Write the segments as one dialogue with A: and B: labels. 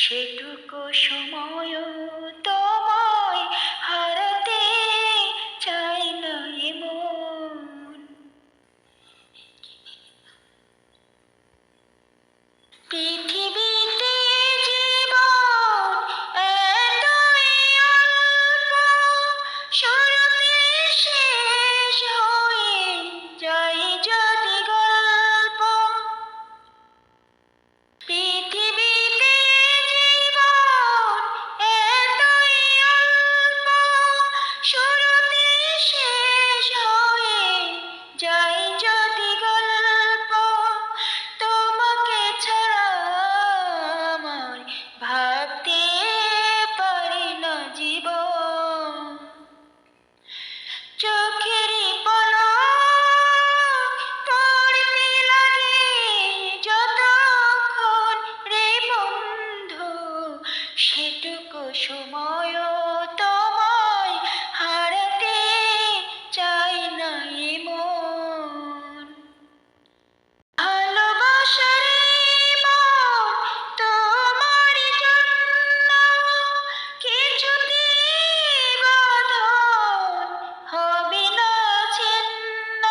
A: সেটুকু সময় তোমায় হারাতে চাই না এমন। পৃথিবীতে জীবন এতই অল্প, শুরুতে শেষ হয়ে যায় যদি গল্প। পৃথিবীতে জীবন এতই অল্প, শুরুতে শেষ হয়ে যায় যদি গল্প। তোমাকে ছাড়া আমার ভাবতে পারি না জীবন। চোখেরই পলক পড়তে লাগে যতক্ষণ রে বন্ধু, সেটুকু সময় তোমায় হারাতে চাই না এমন। ভালোবাসার এই মন তোমার জন্য কিছুতে বাঁধন হবে না ছিন্ন।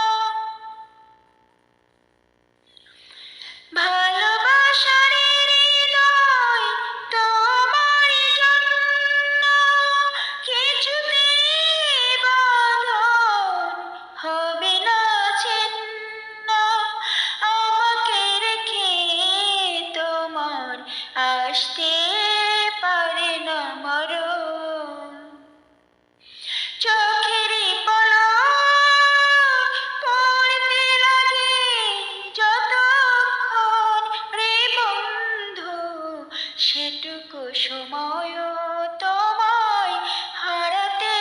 A: ভালোবাসার হৃদয় তোমার জন্য কিছুতে বাঁধন হবে না ছিন্ন। আমাকে রেখে তোমার আসতে পারে না মরণ। চোখেরই পলক পড়তে লাগে যতক্ষণ রে বন্ধু, সেটুকু সময় তোমায় হারাতে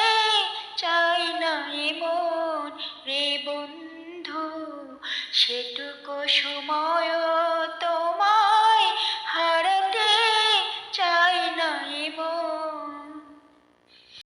A: চাই না এমন রে বন্ধু। সেটুকু সময়